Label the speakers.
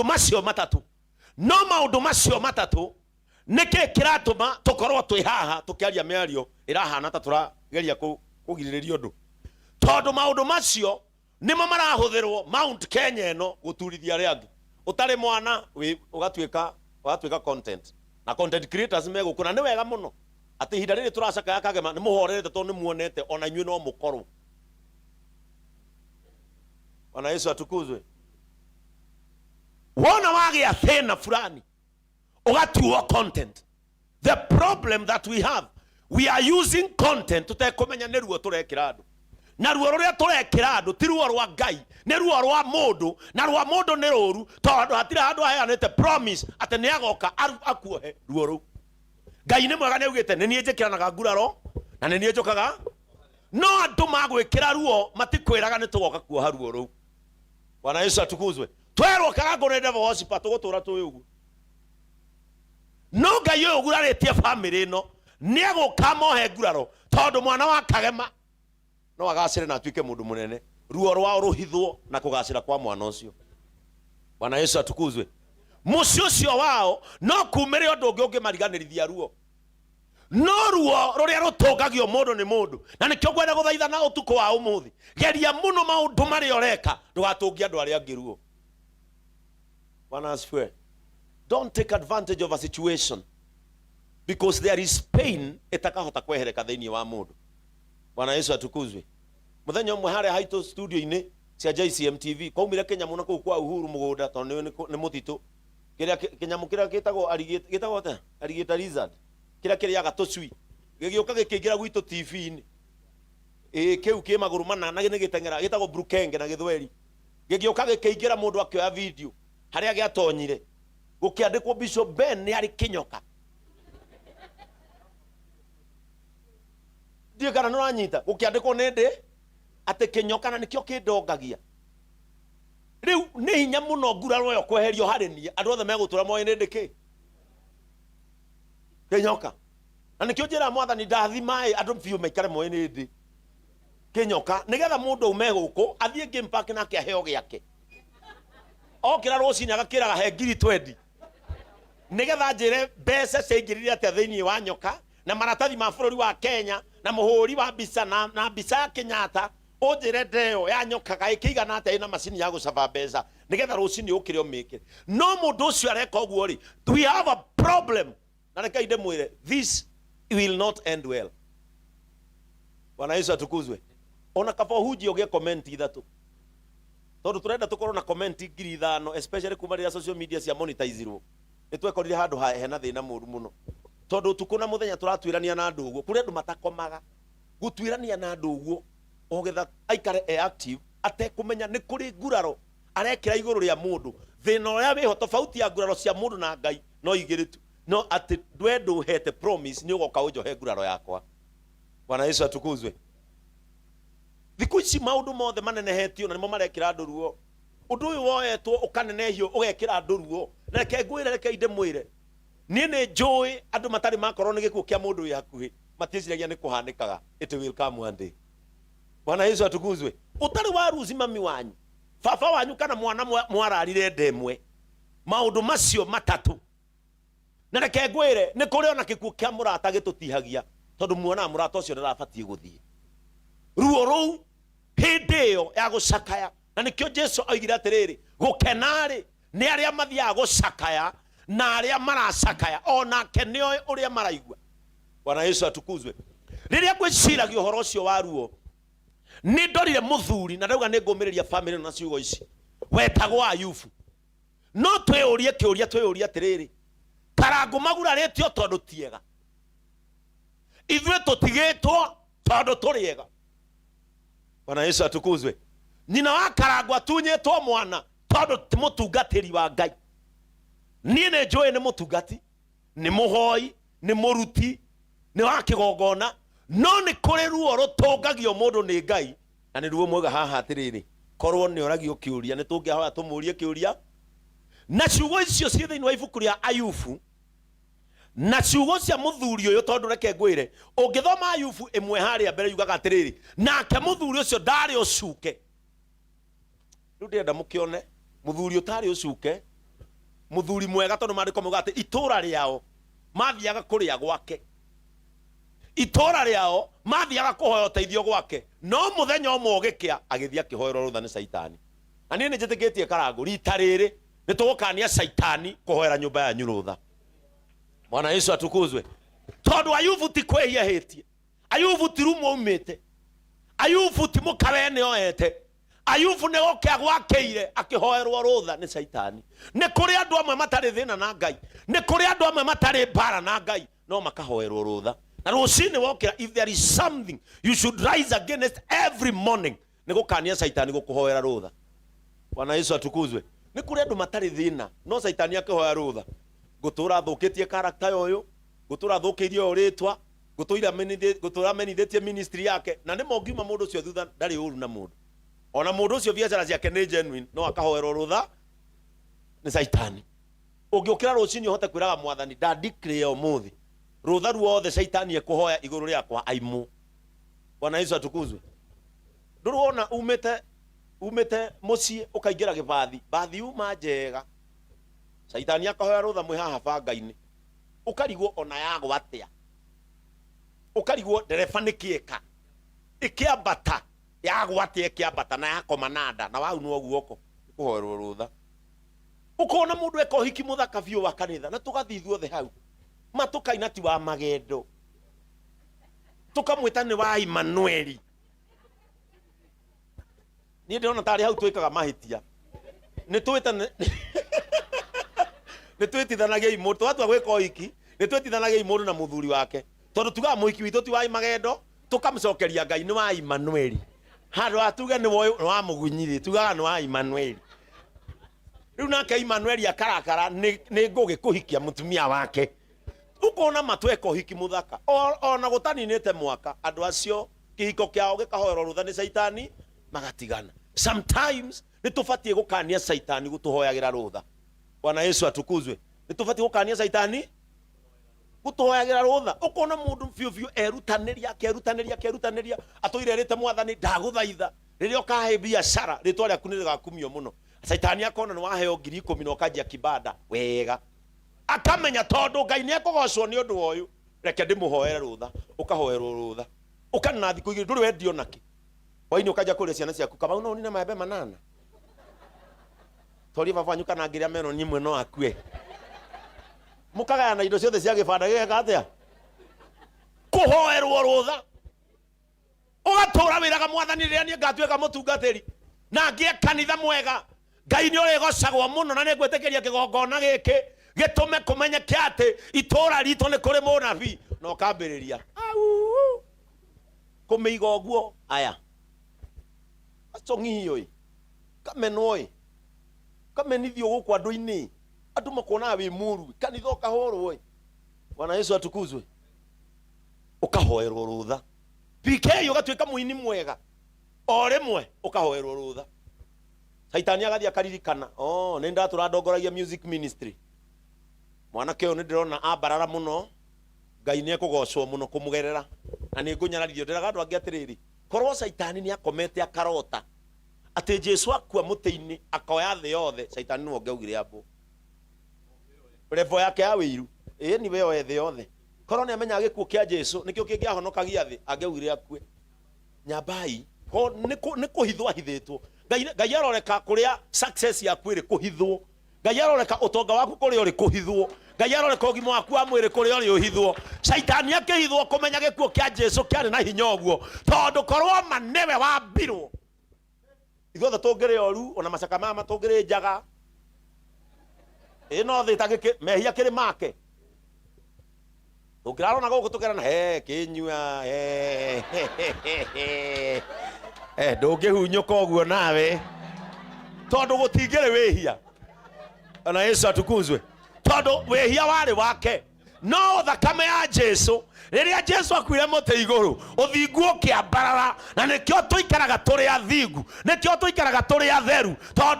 Speaker 1: macio matatu no maundu macio matatu niki kiratuma tukorwo twi haha tukiaria miario irahana ta turageria kugiririria undu tondu maundu macio nimo marahuthirwo Mount Kenya eno guturithia ria angi utari mwana ugatuika content na content creators megukuna ni wega muno ati hinda riri turacaka yakagema ni muhorerete tondu ni muonete ona inyuĩ no mukorwo. Bwana Yesu atukuzwe. Wona wagia thina fulani ugatuo content. The problem that we are using content tutekumenya ni ruo turekira andu na ruo ruria turekira andu ti ruo rwa Ngai ni ruo rwa mundu na rwa mundu ni ruru tondu hatira andu aheanite promise ati ni agoka akuohe ruo ru. Ngai ni mwega ni ugite ni nie njikiranaga nguraro na ni nie njukaga no andu magwikira ruo matikwiraga ni tugoka kuoha ruo ru. Bwana Yesu atukuzwe. Twerwo kaga ngone devil worship tugutura tu ugu no Ngai uyu guraritie family no ni agoka mohe nguraro tondu mwana wa kagema no agacire na atuike mundu munene ruo rwao ruhithwo na kugacira kwa mwana ucio. Bwana Yesu atukuzwe. Mucio ucio wao no kumire undu ungi mariganirithia ruo no ruo ruria rutungagio mundu ni mundu na nikio gwenda guthaithana utuko wa umuthi geria muno maundu mari oreka ndugatungia andu aria angi ruo. Bwana asifiwe. Don't take advantage of a situation because there is pain itakahota kwehereka thiini wa mundu. Bwana Yesu atukuzwe. Muthenya umwe hare haito studio ini cia JCM TV kwaumire Kenya muno kwa Uhuru mugunda tondu ni mutito kiria Kenya kira gitagwo arigita lizard kiria kiriaga tucui gigioka gikingira gwitu TV ini kiu ki maguru mana na gitengera gitagwo Brukenge na Githweri gigioka gikingira mundu akioya video haria giatonyire gukiandikwo Bishop Ben ni ari kinyoka die kana no anyita gukiandikwo nindi ate kinyoka na nikio kindongagia riu ni hinya muno nguraro yo kweherio hari ni andu othe megutura moe nindi ki kinyoka na nikio njira mwathani ndathimai andu biu mekare moe nindi kinyoka nigetha mundu ume guku athie game park na akiheo giake okira rucini agakiraga he ngiri 20 nigetha njire mbeca ciingirire atia thiini wa nyoka na maratathi ma bururi wa Kenya na muhuri wa mbica na mbica ya Kenyatta unjire ndeo ya nyoka ga ikigana atia ina macini ya gucaba mbeca nigetha rucini ukire umike no mundu ucio areka uguo ri we have a problem na reka inde mwire this will not end well. Bwana Yesu atukuzwe. Ona kaba huji oge comment ithatu tondu turenda tukorwo na comment 5,000 especially kuma ria social media cia monetizerwo nitwekorire handu hena thina muru muno tondu tukuna muthenya turatwirania na andu uguo kuri andu matakomaga gutwirania na andu uguo ogetha aikare active atekumenya ni kuri nguraro arekira iguru ria mundu thina uria wiho tofauti ya nguraro cia mundu na Ngai no igiritu no ati ndwendu hete promise ni ugoka unjohe nguraro yakwa. Bwana Yesu atukuzwe. Thiku ici maundu mothe manenehetio na nimo marekira andu ruo undu uyu woetwo ukanenehio ugekira andu ruo reke ngwire reke inde mwire nie ne njui andu matari makorwo ni gikuo kia mundu wi hakuhi maticiiragia ni kuhanikaga it will come one day. Bwana Yesu atukuzwe. Utari wa ruzi mami wanyu baba wanyu kana mwana mwararire ndemwe maundu macio matatu na reke ngwire ni kuri ona gikuo kia murata gitutihagia tondu muona murata ucio ndarabatie guthie ruo ruu hindeo ya gucakaya na nikio Jesu oigira atiriri gukenari ni aria mathia gucakaya na aria maracakaya ona kenio uria maraigua. Bwana Yesu atukuzwe. Riria gwiciragia uhoro ucio wa ruo ni ndorire muthuri na ndauga ni ngumiriria family na ciugo ici wetagwo Ayubu no tweurie kiuria tweuria atiriri karangu maguraritio tondu tiega ithwe tutigitwo tondu turiega. Bwana Yesu atukuzwe. Nyina wa karangu atunyitwo mwana tondu ti mutungatiri wa Ngai nie ne njui ni mutungati ni muhoi ni muruti ni wa kigongona no ni kuri ruo rutungagio mundu ni Ngai na ni ruo mwega haha atiriri korwo ni oragio kiuria ni tungihoya tumurie kiuria na ciugo icio cie thiini wa ibuku ria Ayubu na ciugo cia muthuri uyu tondu reke ngwire ungithoma Ayubu imwe haria mbere yugaga atiriri nake muthuri ucio ndari ucuke riu ndenda mukione muthuri utari ucuke muthuri mwega tondu mandiko muga ati itura riao mathiaga kuria gwake, itura riao mathiaga kuhoya uteithio gwake, no muthenya umwe ugikia agithia kihoerwo rutha ni Saitani. Na ni njitikitie karangu rita riri ni tugukania Saitani kuhoera nyumba ya nyurutha. Bwana Yesu atukuzwe. Tondu Ayubu ti kwehia hitie, Ayubu ti rumo umite, Ayubu ti mukabene oete, Ayubu ne gokia gwakeire akihoerwo rutha ni Saitani. Ne kuri andu amwe matari thina na Ngai, ne kuri andu amwe matari bara na Ngai, no makahoerwo rutha. Na rucini wokira, if there is something you should rise against every morning, ni gukania Saitani gukuhoera rutha. Bwana Yesu atukuzwe. Ni kuri andu matari thina, no Saitani akihoera rutha. Gutura thukitie character yoyo, gutura thukirie oritwa, gutura menithĩtie ministry yake, na nĩ mongiuma mũndũ ũcio thutha ndarĩ ũru na mũndũ. Ona mũndũ ũcio biacara ciake nĩ genuine, no akahoerwo rutha nĩ Saitani. Ũngĩũkĩra rũcinĩ ũhote kwĩraga Mwathani nda declare ũmũthĩ rutha ruothe Saitani ekuhoya igũrũ rĩakwa aimũ. Bwana Yesu atukuzwe. Ndũrona umĩte mũciĩ ũkaingĩra gĩbathi, bathi uma njega, Saitani akahoya rutha mwĩ haha banga-inĩ, ũkarigwo ona yagwa atĩa, ũkarigwo ndereba nĩ kĩeka ĩkĩambata, yagwa atĩa ĩkĩambata na yakoma na nda, na wau nĩwo guoko kũhoerwo rutha. Ũkona mũndũ eka ũhiki mũthaka biũ wa kanitha, na tũgathiĩ ithuothe hau matukaina ti wa magendo, tukamwĩta nĩ wa Imanueli. Niĩ ndĩrona tarĩ hau twĩkaga mahĩtia, nĩ twĩtithanagia mũndũ, twatua gwĩka ũhiki nĩ twĩtithanagia mũndũ na mũthuri wake, tondũ tugaga mũhiki witũ ti wa magendo, tukamcokeria Ngai nĩ wa Imanueli. Handũ atuge nĩ wa mũgunyiri, tugaga nĩ wa Imanueli. Rĩu nake Imanueli akarakara nĩ ngũgĩ kũhikia mũtumia wake. Ukona matweka ũhiki mũthaka, ona gũtaninĩte mwaka, andũ acio kĩhiko kĩao gĩkahoerwo rutha nĩ Saitani magatigana. Sometimes nĩ tũbatiĩ gũkania Saitani gũtũhoyagĩra rutha. Bwana Yesu atukuzwe. Nĩ tũbatiĩ gũkania Saitani gũtũhoyagĩra rutha. Ũkona mũndũ biũ erutanĩria atũirĩrĩte Mwathani ndagũthaitha, rĩrĩa ũkahe biacara rĩtwa rĩaku nĩ rĩgakumio mũno. Saitani akona nĩ waheo 10,000 na ũkanjia kibanda wega, akamenya tondu Ngai nĩ ekũgocwo nĩ ũndũ ũyũ, reke ndĩmũhoere rutha, ũkahoerwo rutha, ũkana thikũ igĩrĩ ndũrĩ wendio naki. Hwainĩ ũkanja kũrĩa ciana ciaku, Kamau no nina maembe manana, tori baba wanyu kana ngĩrĩa meno nyimwe no akue. Mũkagayana indo ciothe cia gĩbanda gĩgeka atĩa? Kũhoerwo rutha. Ũgatũra wĩraga Mwathani rĩrĩa niĩ ngatuĩka mũtungatĩri na ngĩe kanitha mwega, Ngai nĩ ũrĩgocagwo mũno na nĩ ngwĩtĩkĩria kĩgongona gĩkĩ gĩtũme kũmenyeke atĩ itũra ritũ nĩ kũrĩ mũnabii, na ũkambĩrĩria kũmĩiga ũguo. Aya acong'i kamenoi kamenithio gũkũ andũ-inĩ, andũ makonaga wĩ mũru, kanitha ũkahũrwo. Bwana Yesu atukuzwe. Ũkahoerwo rutha, PK ũgatuĩka mũini mwega, o rĩmwe ũkahoerwo rutha. Saitani agathia akaririkana, nĩ ndatũrandongoragia music ministry, mwanake ũyũ nĩ ndĩrona ambarara mũno, Ngai nĩ ekũgocwo mũno kũmũgerera, na nĩ ngũnyararithio. Ndĩraga andũ angĩ atĩrĩrĩ, korwo Saitani nĩ akomete akarota atĩ Jesu akua mũtĩ-inĩ akoya thĩ yothe, Saitani nĩwe ũngĩaugire ambo revo yake ya wĩiru, niwe oe thĩ yothe. Korwo nĩ amenyaga gĩkuũ kĩa Jesu nĩkĩo kĩngĩahonokagia thĩ, angĩaugire akue. Nyambai nĩ kũhithwo ahithĩtwo. Ngai aroreka kũrĩa success yaku ĩrĩ kũhithwo, Ngai aroreka ũtonga waku kũrĩa ũrĩ kũhithwo, Ngai aroreka ũgima waku wa mwĩrĩ kũrĩa ũrĩ ũhithwo. Saitani akĩhithwo kũmenya gĩkuũ kĩa Jesu kĩarĩ na hinya ũguo, tondũ korwo ma nĩwe wambirwo, ithuothe tũngĩrĩ oru, ona macaka mama tũngĩrĩ njaga, no thĩ tagĩkĩ mehia kĩrĩ make. Tũngĩrarona gũkũ tũkerana kĩnyua ndũngĩhunyũka ũguo nawe, tondũ gũtingĩrĩ wĩhia. Ona Yesu atukuzwe. Tondũ wĩhia warĩ wake, no thakame ya Jesu, rĩrĩa Jesu akuire mũtĩ igũrũ, ũthingu ũkĩambarara, na nĩkĩo tũikaraga tũrĩ athingu, nĩkĩo tũikaraga tũrĩ atheru, tondũ